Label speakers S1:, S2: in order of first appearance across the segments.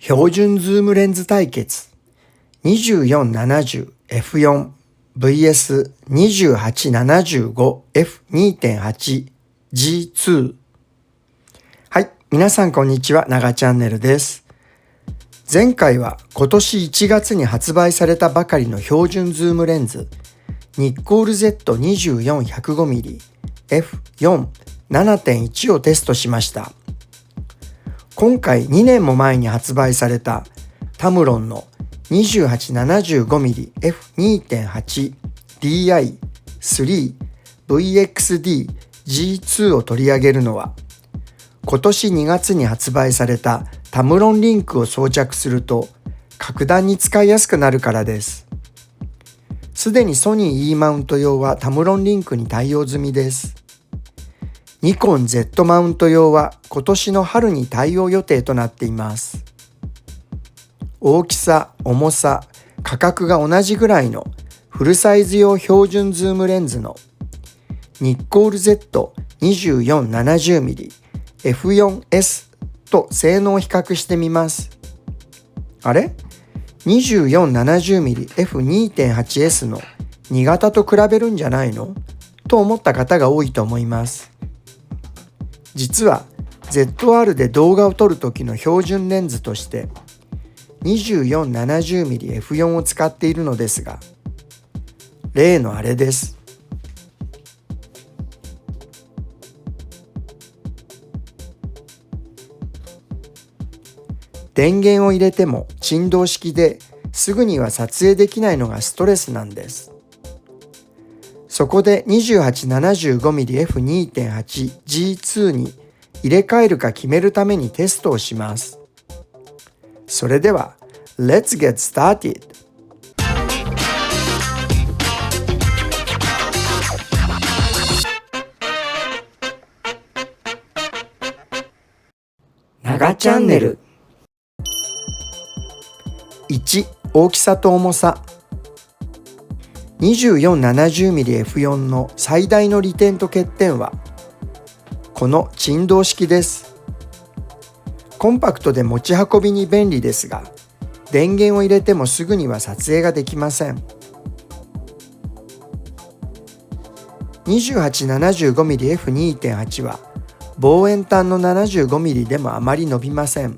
S1: 標準ズームレンズ対決 2470F4 vs 2875F2.8 G2。 はい、皆さんこんにちは、ながチャンネルです。前回は今年1月に発売されたばかりの標準ズームレンズニッコール Z24-105mm F4.7.1 をテストしました。今回2年も前に発売されたタムロンの 2875mm F2.8 DI3 VXD G2 を取り上げるのは、今年2月に発売されたタムロンリンクを装着すると格段に使いやすくなるからです。すでにソニー E マウント用はタムロンリンクに対応済みです。ニコン Z マウント用は今年の春に対応予定となっています。大きさ、重さ、価格が同じぐらいのフルサイズ用標準ズームレンズのニッコール Z24-70mm F4S と性能を比較してみます。あれ 2470mm F2.8S の2型と比べるんじゃないのと思った方が多いと思います。実は ZR で動画を撮る時の標準レンズとして 2470mm F4 を使っているのですが、例のあれです。電源を入れても振動式ですぐには撮影できないのがストレスなんです。そこで 2875mm F2.8 G2 に入れ替えるか決めるためにテストをします。それでは Let's get started! ながチャンネル。1、大きさと重さ。2470mm F4 の最大の利点と欠点はこの振動式です。コンパクトで持ち運びに便利ですが、電源を入れてもすぐには撮影ができません。2875mm F2.8 は望遠端の 75mm でもあまり伸びません。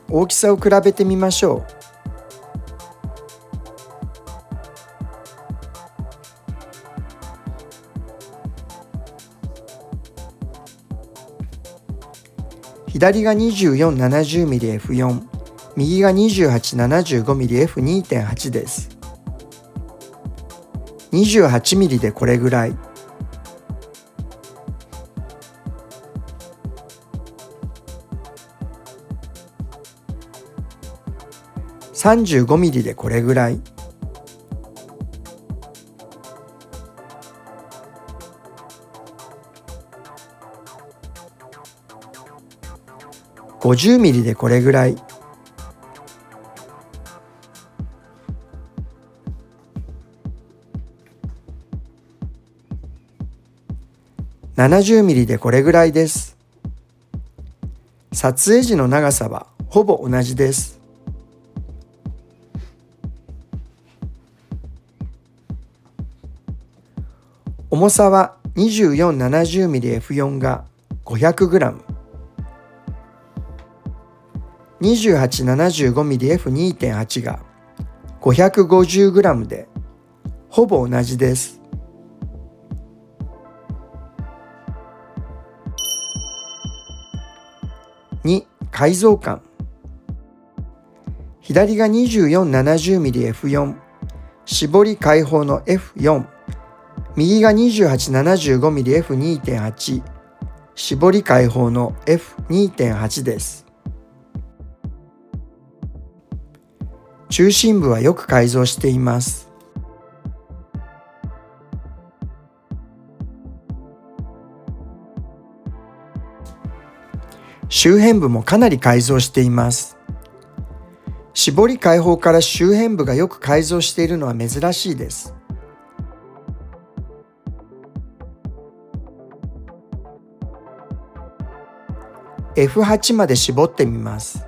S1: 大きさを比べてみましょう。左が 2470mm F4、右が 2875mm F2.8 です。28mm でこれぐらい。35mm でこれぐらい。50mm でこれぐらい。70mm でこれぐらいです。撮影時の長さはほぼ同じです。重さは 2470mm F4 が 500g、2875mm F2.8 が 550g でほぼ同じです。2、解像感。左が 2470mm F4、絞り開放の F4、右が 2875mm F2.8、絞り開放の F2.8 です。中心部はよく改造しています。周辺部もかなり改造しています。絞り開放から周辺部がよく改造しているのは珍しいです。F8 まで絞ってみます。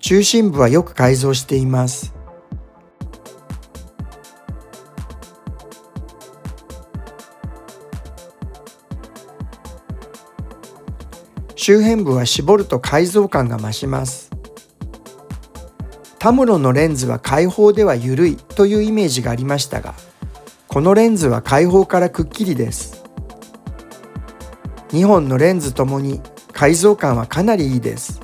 S1: 中心部はよく改造しています。周辺部は絞ると改造感が増します。タムロンのレンズは開放では緩いというイメージがありましたが、このレンズは開放からくっきりです。2本のレンズともに改造感はかなりいいです。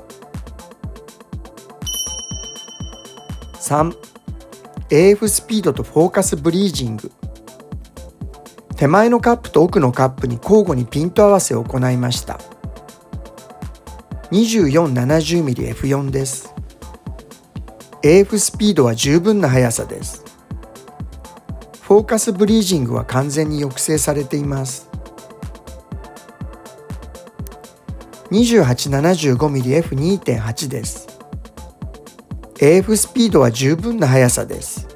S1: 3. AF スピードとフォーカスブリージング。手前のカップと奥のカップに交互にピント合わせを行いました。24-70mm F4 です。AF スピードは十分な速さです。フォーカスブリージングは完全に抑制されています。28-75mm F2.8 です。AF スピードは十分な速さです。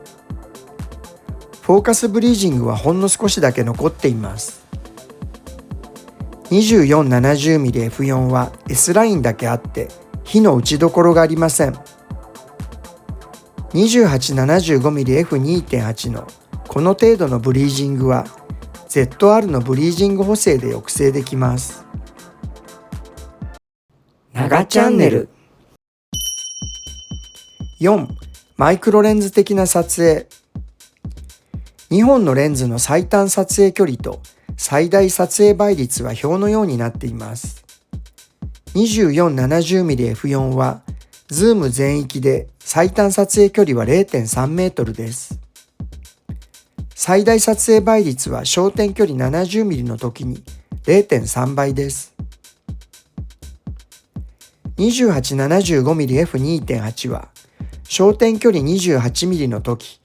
S1: フォーカスブリージングはほんの少しだけ残っています。24-70mm F4 は S ラインだけあって火の打ちどころがありません。28-75mm F2.8 のこの程度のブリージングは ZR のブリージング補正で抑制できます。長チャンネル。4. マイクロレンズ的な撮影。2本のレンズの最短撮影距離と最大撮影倍率は表のようになっています。24-70mm F4 はズーム全域で最短撮影距離は 0.3 メートルです。最大撮影倍率は焦点距離 70mm の時に 0.3 倍です。28-75mm F2.8 は焦点距離 28mm の時、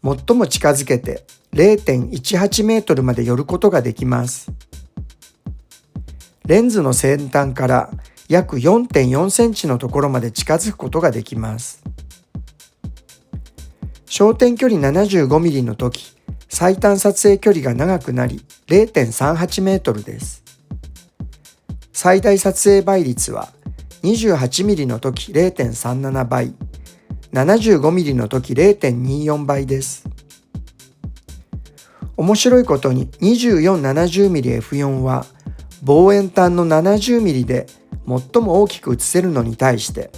S1: 最も近づけて 0.18 メートルまで寄ることができます。レンズの先端から約 4.4 センチのところまで近づくことができます。焦点距離 75mm の時、最短撮影距離が長くなり 0.38 メートルです。最大撮影倍率は 28mm の時 0.37 倍、75mm の時 0.24 倍です。面白いことに 24-70mm F4 は望遠端の 70mm で最も大きく写せるのに対して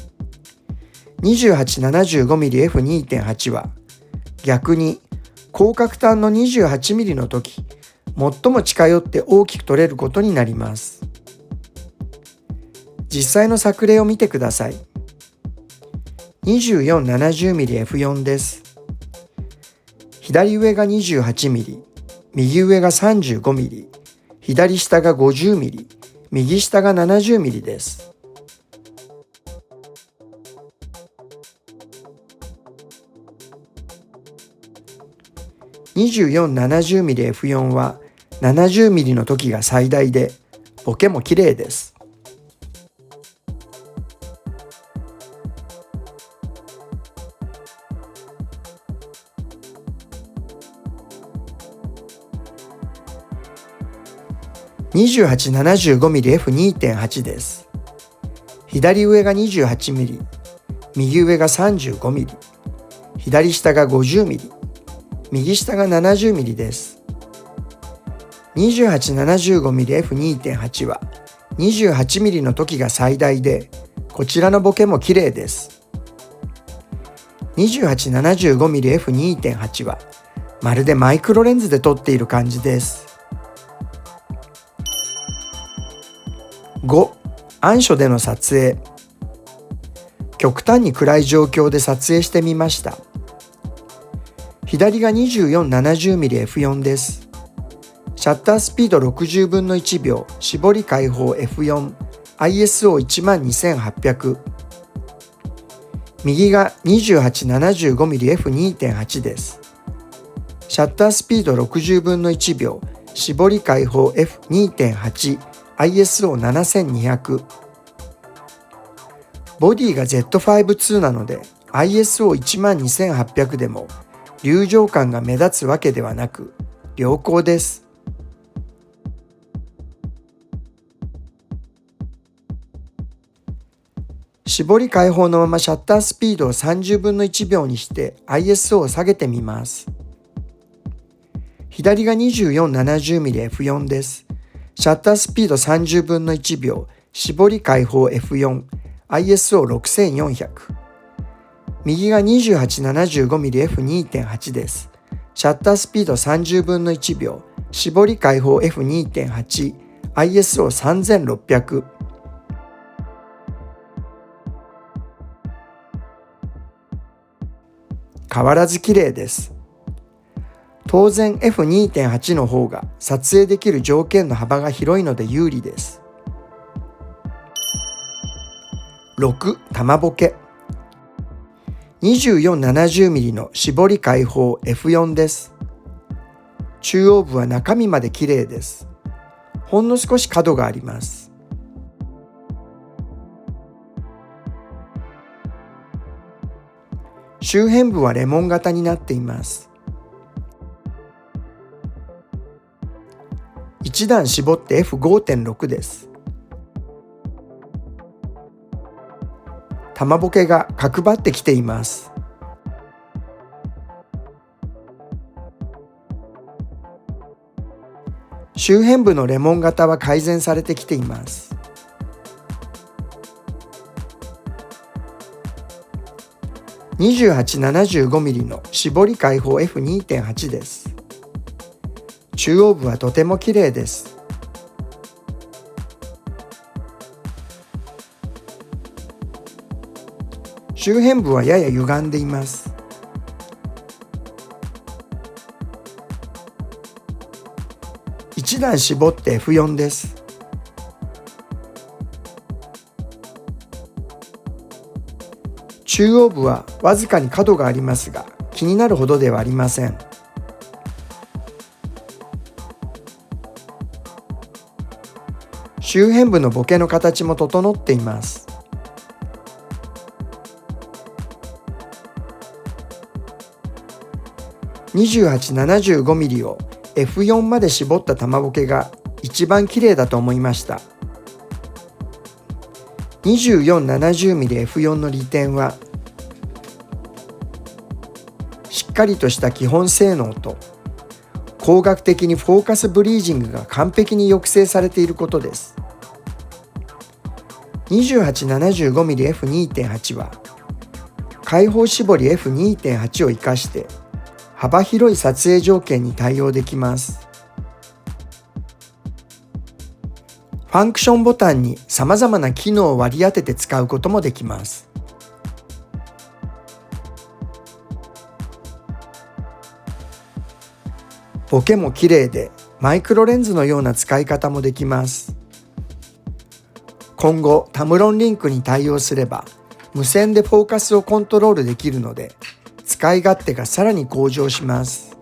S1: 28-75mm F2.8 は逆に広角端の 28mm の時最も近寄って大きく撮れることになります。実際の作例を見てください。24-70mm F4 です。左上が 28mm、右上が 35mm、左下が 50mm、右下が 70mm です。24-70mm F4 は 70mm の時が最大で、ボケも綺麗です。28-75mm F2.8 です。左上が 28mm、右上が 35mm、左下が 50mm、右下が 70mm です。28-75mm F2.8 は 28mm の時が最大で、こちらのボケも綺麗です。28-75mm F2.8 はまるでマイクロレンズで撮っている感じです。5. 暗所での撮影。極端に暗い状況で撮影してみました。左が 24-70mm F4 です。シャッタースピード60分の1秒、絞り開放 F4、ISO12800。右が 28-75mm F2.8 です。シャッタースピード60分の1秒、絞り開放 F2.8、ISO7200。ボディが Z5-2 なので ISO12800 でも流浄感が目立つわけではなく良好です。絞り開放のままシャッタースピードを30分の1秒にして ISO を下げてみます。左が 2470mmF4 です。シャッタースピード30分の1秒、絞り開放 F4、ISO6400。右が 2875mmF2.8 です。シャッタースピード30分の1秒、絞り開放 F2.8、ISO3600。変わらず綺麗です。当然 F2.8 の方が撮影できる条件の幅が広いので有利です。6. 玉ボケ 2470mm の絞り開放 F4 です。中央部は中身まで綺麗です。ほんの少し角があります。周辺部はレモン型になっています。一段絞って F5.6 です。玉ボケが角張ってきています。周辺部のレモン型は改善されてきています。2875mm の絞り開放 F2.8 です。中央部はとても綺麗です。周辺部はやや歪んでいます。一段絞って F4 です。中央部はわずかに角がありますが、気になるほどではありません。周辺部のボケの形も整っています。2875mm を F4 まで絞った玉ボケが一番綺麗だと思いました。2470mmF4 の利点は、しっかりとした基本性能と、工学的にフォーカスブリージングが完璧に抑制されていることです。2875mmF2.8 は、開放絞り F2.8 を生かして、幅広い撮影条件に対応できます。ファンクションボタンに様々な機能を割り当てて使うこともできます。ボケも綺麗でマイクロレンズのような使い方もできます。今後タムロンリンクに対応すれば無線でフォーカスをコントロールできるので使い勝手がさらに向上します。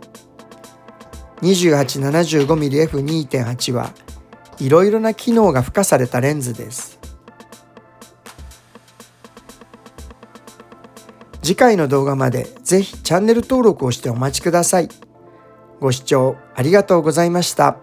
S1: 2875mmF2.8 はいろいろな機能が付加されたレンズです。次回の動画までぜひチャンネル登録をしてお待ちください。ご視聴ありがとうございました。